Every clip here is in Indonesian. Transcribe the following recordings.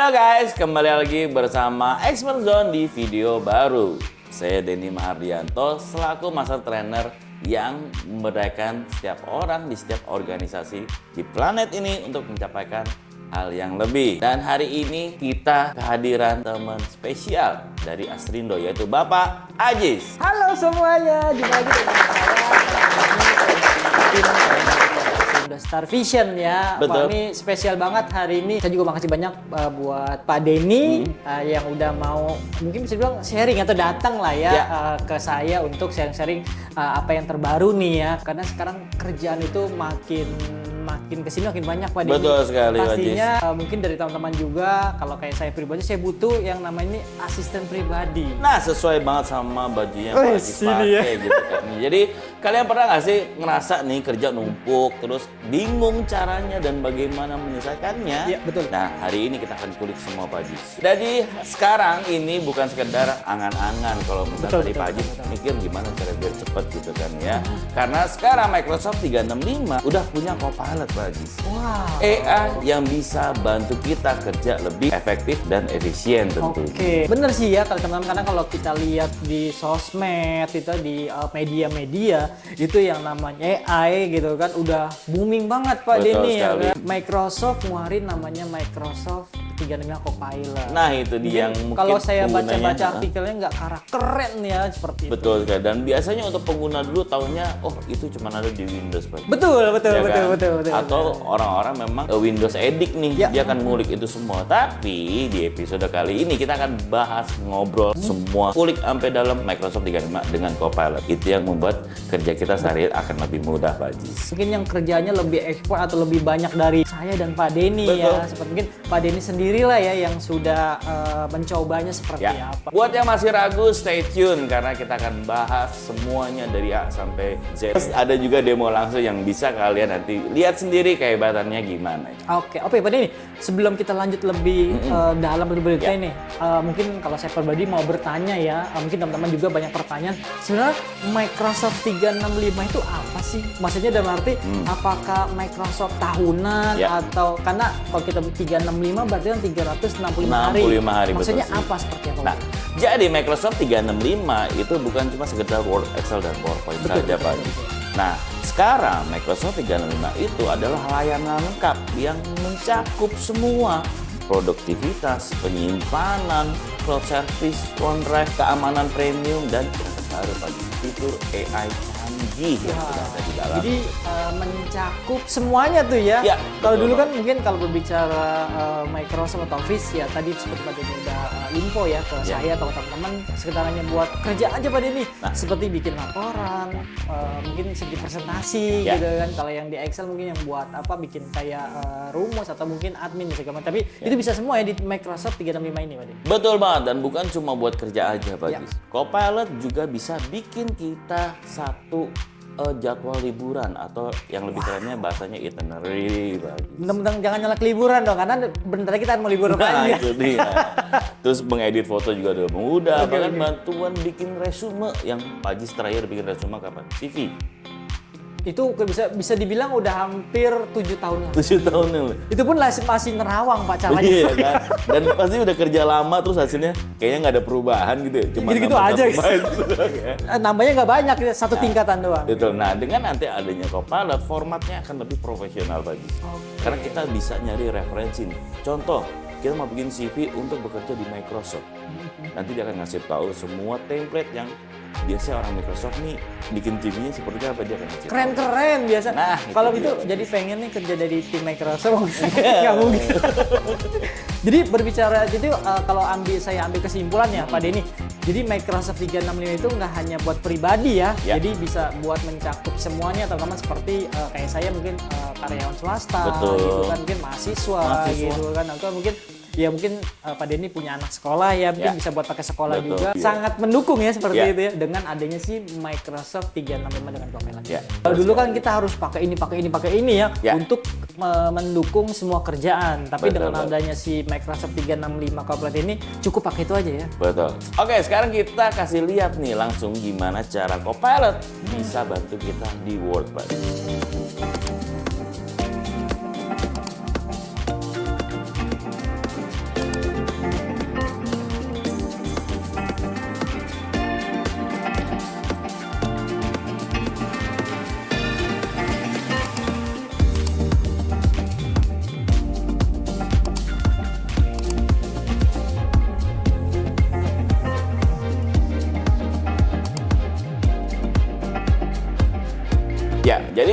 Halo guys, kembali lagi bersama Expert Zone di video baru. Saya Denny Mahardianto selaku Master Trainer yang memberdayakan setiap orang di setiap organisasi di planet ini untuk mencapaikan hal yang lebih. Dan hari ini kita kehadiran teman spesial dari Astrindo, yaitu Bapak Ajis. Halo semuanya, jumpa lagi dengan saya. Udah Star Vision ya. Betul. Wah, ini spesial banget hari ini. Saya juga makasih banyak buat Pak Denny yang udah mau mungkin bisa bilang sharing atau datang lah ya, ke saya untuk sharing-sharing apa yang terbaru nih ya. Karena sekarang kerjaan itu makin kesini makin banyak Pak Denny. Betul sekali, pastinya mungkin dari teman-teman juga, kalau kayak saya pribadi saya butuh yang namanya ini asisten pribadi. Nah, sesuai banget sama bajunya Pak Ajis pakai gitu kan. Jadi kalian pernah nggak sih ngerasa nih kerja numpuk terus bingung caranya dan bagaimana menyelesaikannya? Iya, betul. Nah, hari ini kita akan kulik semua Pak Ajis. Jadi sekarang ini bukan sekedar angan-angan kalau misalnya tadi Pak Ajis mikir gimana cara biar cepet gitu kan ya. Karena sekarang Microsoft 365 udah punya Copilot Pak Ajis. Wow. AI yang bisa bantu kita kerja lebih efektif dan efisien tentunya. Oke, bener sih ya kalau teman-teman, karena kalau kita lihat di sosmed itu di media-media itu yang namanya AI gitu kan udah booming banget Pak Betul Denny ya sekali. kan. Microsoft ngeluarin namanya Microsoft 365 Copilot. Nah, itu dia yang mungkin kalau saya penggunanya, baca-baca artikelnya nggak kalah keren ya seperti itu. betul sekali. Dan biasanya untuk pengguna dulu taunya oh itu cuma ada di Windows Pak. Betul. Ya kan? Betul. Atau orang-orang memang Windows Addict nih, Ya. dia akan ngulik itu semua. Tapi di episode kali ini kita akan bahas ngobrol semua, kulik sampai dalam Microsoft 365 dengan Copilot. Itu yang membuat kerja kita sehari akan lebih mudah Pak Ajis. Mungkin yang kerjanya lebih ekspor atau lebih banyak dari saya dan Pak Denny ya. Seperti mungkin Pak Denny sendirilah ya yang sudah mencobanya seperti apa. Buat yang masih ragu, stay tune karena kita akan bahas semuanya dari A sampai Z. Terus ada juga demo langsung yang bisa kalian nanti lihat sendiri kehebatannya gimana. Oke, Pak Denny, sebelum kita lanjut lebih dalam berita ini, mungkin kalau saya pribadi mau bertanya ya, mungkin teman-teman juga banyak pertanyaan. Sebenarnya Microsoft 365 itu apa sih? Maksudnya dalam arti apakah Microsoft tahunan atau karena kalau kita 365 berarti kan 365 hari. 65 hari, maksudnya betul sih. apa seperti apa? Nah, jadi Microsoft 365 itu bukan cuma sekedar Word, Excel, dan PowerPoint saja Pak Ajis. Nah, sekarang Microsoft 365 itu adalah layanan lengkap yang mencakup semua produktivitas, penyimpanan, cloud service, OneDrive, keamanan premium, dan baru bagi fitur AI canggih yang sudah ada di dalam. Jadi mencakup semuanya tuh ya. Ya, kalau betul, dulu Pak. kan mungkin kalau berbicara Microsoft atau Office ya tadi seperti Pak Denny udah info ya ke saya atau teman-teman sekedar hanya buat kerja aja Pak Denny. Seperti bikin laporan, mungkin segi presentasi gitu kan. Kalau yang di Excel mungkin yang buat apa bikin kayak rumus atau mungkin admin segala macam. Tapi itu bisa semua ya di Microsoft 365 ini Pak Denny. Betul banget, dan bukan cuma buat kerja aja Pak Ajis. Copilot juga bisa bikin kita satu jadwal liburan atau yang lebih kerennya bahasanya itinerary Pak Ajis. Mudah-mudahan jangan nyalak liburan dong, karena bentar lagi kita mau libur Nah, panjang. itu dia. Terus mengedit foto juga udah mudah. Bahkan bantuan bikin resume yang Pak Ajis terakhir bikin resume kapan? CV. Itu bisa dibilang udah hampir 7 tahun lah. 7 tahun yang lalu. Itu pun masih nerawang Pak caranya. Iya kan? Dan pasti udah kerja lama terus hasilnya kayaknya nggak ada perubahan gitu ya. Cuma Gitu-gitu nambah aja. gitu. Nambahnya nggak banyak, satu tingkatan doang. Betul. Nah, dengan nanti adanya Copilot, formatnya akan lebih profesional Pak Ajis. Karena kita bisa nyari referensi nih. Contoh, kita mau bikin CV untuk bekerja di Microsoft. Nanti dia akan ngasih tahu semua template yang biasanya orang Microsoft nih bikin CV-nya seperti apa, dia akan ngasih tahu. Keren biasa. Nah, kalau itu itu jadi pengen nih kerja dari tim Microsoft nggak mungkin. Jadi berbicara jadi kalau saya ambil kesimpulannya Pak Denny. Jadi Microsoft 365 itu nggak hanya buat pribadi ya. Jadi bisa buat mencakup semuanya, teman-teman seperti kayak saya mungkin karyawan swasta, gitu kan, mungkin mahasiswa gitu kan, atau mungkin ya mungkin Pak Denny punya anak sekolah ya, mungkin bisa buat pakai sekolah juga. Sangat mendukung ya seperti itu ya dengan adanya si Microsoft 365 dengan Copilot. Kalau dulu kan kita harus pakai ini ya untuk mendukung semua kerjaan. Tapi dengan adanya si Microsoft 365 Copilot ini cukup pakai itu aja ya. Betul. Oke, sekarang kita kasih lihat nih langsung gimana cara Copilot bisa bantu kita di Word, Pak.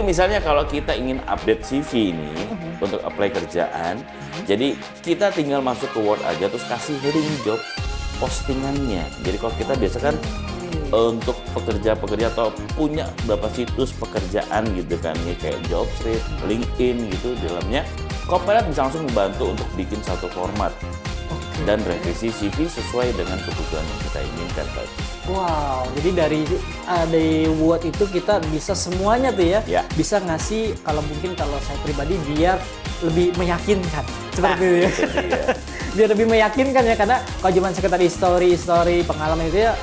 Jadi misalnya kalau kita ingin update CV ini untuk apply kerjaan, jadi kita tinggal masuk ke Word aja terus kasih heading job postingannya. Jadi kalau kita biasa kan untuk pekerja-pekerja atau punya beberapa situs pekerjaan gitu kan ya, kayak Jobstreet, LinkedIn gitu, di dalamnya Copilot bisa langsung membantu untuk bikin satu format dan revisi CV sesuai dengan kebutuhan yang kita inginkan, Pak. Wow, jadi dari Word itu kita bisa semuanya tuh ya, Ya. bisa ngasih kalau mungkin kalau saya pribadi biar lebih meyakinkan seperti itu ya. Biar lebih meyakinkan ya, karena kalau cuma sekedar story pengalaman itu ya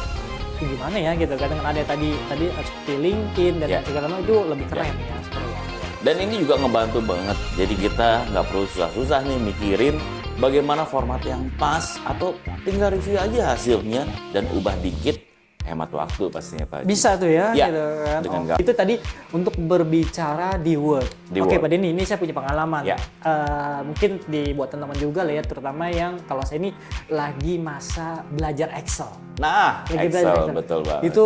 gimana ya gitu kan, dengan ada tadi seperti LinkedIn dan Ya. segala macam itu lebih keren ya seperti itu. Dan ini juga ngebantu banget. Jadi kita nggak perlu susah-susah nih mikirin bagaimana format yang pas, atau tinggal review aja hasilnya dan ubah dikit, hemat waktu pastinya, Pak. Bisa tuh ya, Ya, gitu kan. dengan Itu tadi untuk berbicara di Word. Di Oke, Word. Pak Denny, ini saya punya pengalaman. Ya. Mungkin dibuat teman-teman juga lah ya, terutama yang kalau saya ini lagi masa belajar Excel. Nah, Lagi belajar Excel, betul banget. Itu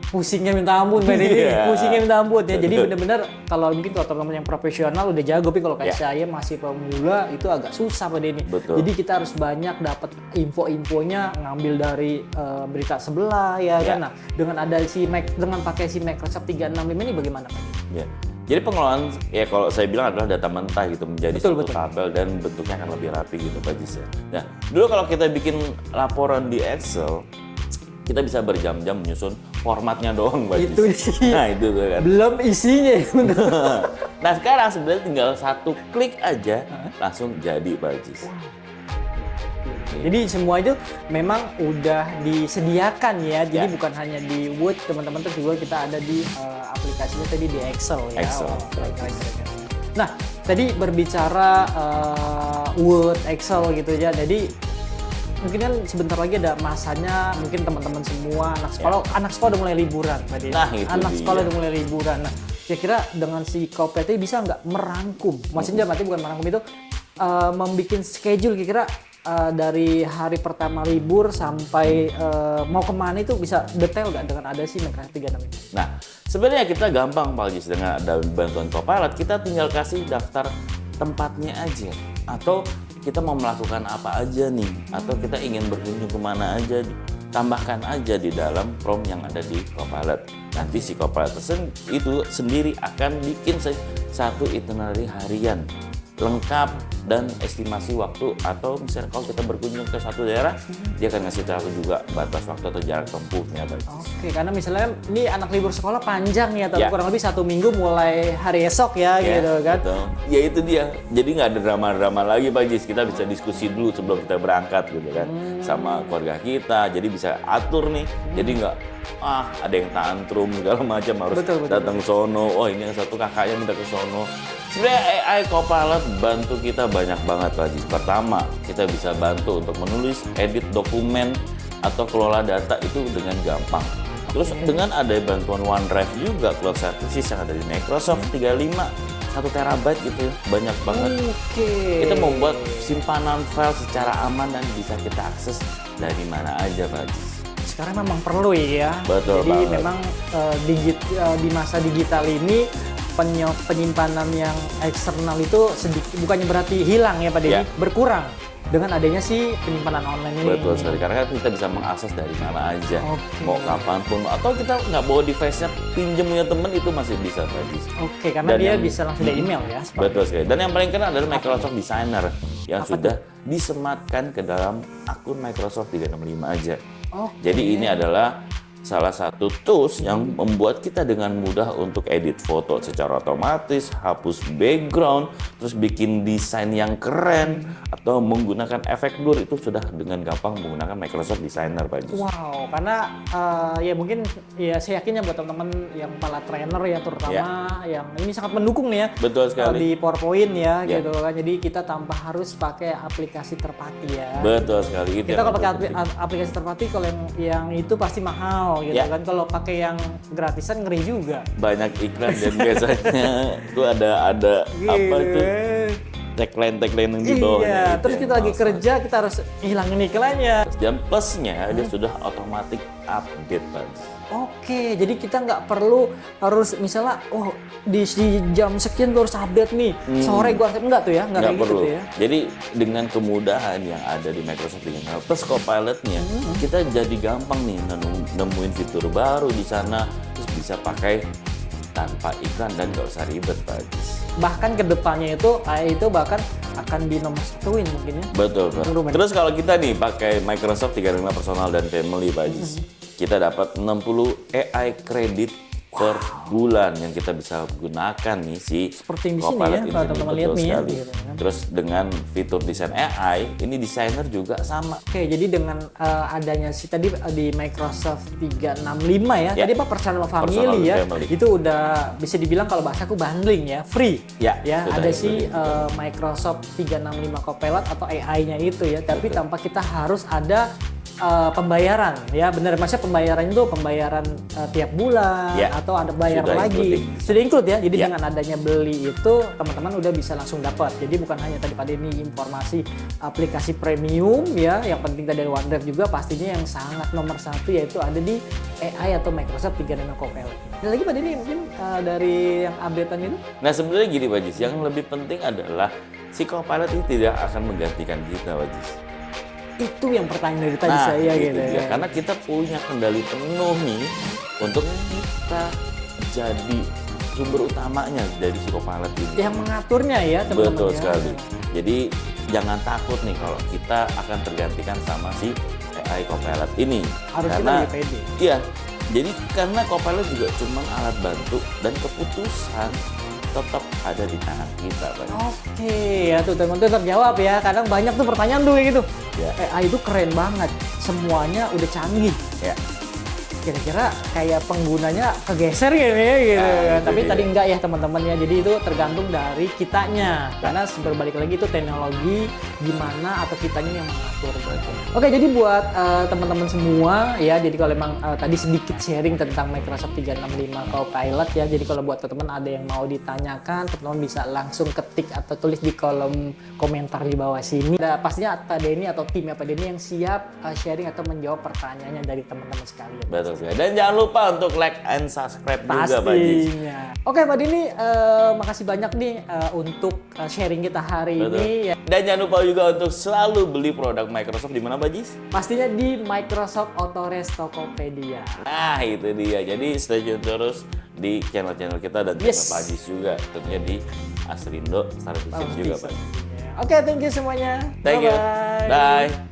pusingnya minta ampun, Pak Denny. Iya. Pusingnya minta ampun ya. Jadi benar-benar kalau mungkin kalau teman-teman yang profesional udah jago, tapi kalau kayak Ya. saya masih pemula itu agak susah, Pak Denny. Betul. Jadi kita harus banyak dapat info-infonya, ngambil dari berita sebelah ya kan. Ya. Nah, dengan pakai si Microsoft 365 ini bagaimana, Pak? Ya. Jadi pengelolaan ya kalau saya bilang adalah data mentah gitu menjadi Betul, satu tabel dan bentuknya akan lebih rapi gitu, Pak Jis ya. Nah, dulu kalau kita bikin laporan di Excel, kita bisa berjam-jam menyusun formatnya doang, Pak Itu Jis. dia. Nah, itu tuh kan. Belum isinya. Nah, sekarang sebenarnya tinggal satu klik aja langsung jadi, Pak Jis. Jadi semua itu memang udah disediakan ya. Jadi Ya. bukan hanya di Word, teman-teman, terus juga kita ada di aplikasinya tadi di Excel ya. Excel. Keren. Nah, tadi berbicara Word, Excel gitu ya. Jadi mungkin kan sebentar lagi ada masanya, mungkin teman-teman semua anak sekolah udah mulai liburan, Pak Denny. Nah, itu anak dia. sekolah udah mulai liburan. Nah, kira-kira dengan si Copilot ini bisa nggak merangkum? Maksudnya berarti bukan merangkum itu, membuat schedule kira-kira dari hari pertama libur sampai mau kemana itu bisa detail nggak dengan ada si Microsoft 365 ini? Nah, sebenarnya kita gampang, Pak Jis, dengan ada bantuan Copilot, kita tinggal kasih daftar tempatnya aja. Atau kita mau melakukan apa aja nih, atau kita ingin berkunjung kemana aja, tambahkan aja di dalam prompt yang ada di Copilot. Nanti si Copilot itu sendiri akan bikin satu itinerary harian lengkap dan estimasi waktu, atau misalnya kalau kita berkunjung ke satu daerah, dia akan ngasih tahu juga batas waktu atau jarak tempuhnya, Pak. Oke, karena misalnya ini anak libur sekolah panjang ya, tapi Ya. kurang lebih 1 minggu mulai hari esok ya, gitu kan. Betul. Ya itu dia. Jadi nggak ada drama-drama lagi, Pak Jis. Kita bisa diskusi dulu sebelum kita berangkat gitu kan, sama keluarga kita. Jadi bisa atur nih. Jadi nggak ada yang tantrum segala macam harus Betul. datang sono. Oh, ini yang satu kakaknya minta ke sono. Sebenarnya AI Copilot bantu kita banyak banget, Pak Jis. Pertama, kita bisa bantu untuk menulis, edit dokumen atau kelola data itu dengan gampang. Terus dengan ada bantuan OneDrive juga, cloud services yang ada di Microsoft 365, 1 terabyte gitu ya, banyak banget. Oke. Itu membuat simpanan file secara aman dan bisa kita akses dari mana aja, Pak Jis. Sekarang memang perlu ya. Betul Jadi banget. memang di masa digital ini penyimpanan yang eksternal itu sedikit, bukannya berarti hilang ya Pak Denny, Ya. berkurang dengan adanya si penyimpanan online ini. Betul sekali, karena kan kita bisa mengakses dari mana aja, Oke. mau kapanpun, atau kita nggak bawa device-nya, pinjem punya temen itu masih bisa, Pak Jis. Oke, karena Dan dia yang- bisa langsung di email ya. seperti- Betul sekali. Dan yang paling keren adalah Microsoft Designer yang Apa sudah disematkan ke dalam akun Microsoft 365 aja. Oke. Jadi ini adalah salah satu tools yang membuat kita dengan mudah untuk edit foto secara otomatis, hapus background, terus bikin desain yang keren, atau menggunakan efek blur, itu sudah dengan gampang menggunakan Microsoft Designer, Pak Jis. Wow, karena ya mungkin ya saya yakin ya buat teman-teman yang para trainer ya, terutama yang ini sangat mendukung nih ya. Betul sekali. Di PowerPoint ya, Ya. gitu kan. Jadi kita tanpa harus pakai aplikasi terpati ya. Betul sekali. Itu Kita yang kalau pakai penting. aplikasi terpati, kalau yang itu pasti mahal gitu Ya. kan. Kalau pakai yang gratisan ngeri juga. Banyak iklan dan biasanya itu ada apa itu tagline yang di bawahnya. Iya, itu terus yang kita lagi males. kerja kita harus hilangin iklannya. Dan plusnya dia sudah otomatis update, Pak. Oke, jadi kita nggak perlu harus misalnya, oh di jam sekian gue harus update nih, sore gue harus enggak tuh ya, nggak kayak gitu perlu. tuh ya. Jadi dengan kemudahan yang ada di Microsoft 365 plus Copilot-nya, kita jadi gampang nih nemuin fitur baru di sana, terus bisa pakai tanpa iklan dan nggak usah ribet, Pak Ajis. Bahkan kedepannya itu AI itu bahkan akan dinomorstuin mungkin ya. Betul, Pak. Improvement. Terus kalau kita nih pakai Microsoft 365 Personal dan Family, Pak Ajis, kita dapat 60 AI kredit per bulan yang kita bisa gunakan nih si Seperti di sini Copilot ya, ini. kalau teman-teman lihat Betul nih ya, sekali. gitu kan. Terus dengan fitur desain AI, ini desainer juga sama. Oke, jadi dengan adanya tadi di Microsoft 365 ya, Ya. tadi Pak Personal Personal Family ya, Family. itu udah bisa dibilang kalau bahasaku bundling ya, free. Ya, sudah ada itu si juga. Microsoft 365 Copilot atau AI-nya itu ya, tapi tanpa kita harus ada pembayaran ya, benar, maksudnya pembayaran itu pembayaran tiap bulan Ya, atau ada bayar sudah lagi, including. sudah include ya. Jadi Ya. dengan adanya beli itu teman-teman udah bisa langsung dapat. Jadi bukan hanya tadi pada ini informasi aplikasi premium ya, yang penting tadi ada OneDrive juga pastinya yang sangat nomor satu yaitu ada di AI atau Microsoft 365 Copilot. Dan lagi pada ini mungkin dari yang updatean itu. Nah sebenarnya gini, Pak Ajis, yang lebih penting adalah si Copilot ini tidak akan menggantikan kita, Pak Ajis. Itu yang pertanyaan dari tadi saya itu gitu dia. ya. Karena kita punya kendali penuh nih untuk kita jadi sumber utamanya dari si Copilot ini. Yang mengaturnya ya teman-teman. Betul ya. sekali. Jadi jangan takut nih kalau kita akan tergantikan sama si AI Copilot ini. Harus kita karena lebih pede. iya. Jadi karena Copilot juga cuma alat bantu dan keputusan tetap ada di tangan kita, Pak. Oke, ya tuh teman-teman terjawab ya. Kadang banyak tuh pertanyaan tuh kayak gitu. Ya. AI itu keren banget. Semuanya udah canggih. Ya. Kira-kira kayak penggunanya kegeser gitu ya gitu. Nah, itu Tapi dia. tadi enggak ya teman-teman ya. Jadi itu tergantung dari kitanya. Karena berbalik lagi itu teknologi gimana atau kitanya yang mengatur. Oke, jadi buat teman-teman semua ya. Jadi kalau emang tadi sedikit sharing tentang Microsoft 365 Copilot ya. Jadi kalau buat teman-teman ada yang mau ditanyakan, teman-teman bisa langsung ketik atau tulis di kolom komentar di bawah sini. Nah, pastinya Pak Denny atau timnya Pak Denny yang siap sharing atau menjawab pertanyaannya dari teman-teman sekalian. Betul sekali. Dan jangan lupa untuk like and subscribe juga, Pak Ajis. Pastinya. Oke Pak Denny, makasih banyak nih untuk sharing kita hari Betul. ini. Ya. Dan jangan lupa juga untuk selalu beli produk Microsoft di mana, Pak Ajis? Pastinya di Microsoft Autores Tokopedia. Nah, itu dia. Jadi stay tune terus di channel-channel kita dan channel Yes. Pak Ajis juga. Tentunya di Asrindo Star Vision juga, Pak. Oke, thank you semuanya. Thank you. Bye-bye. Bye.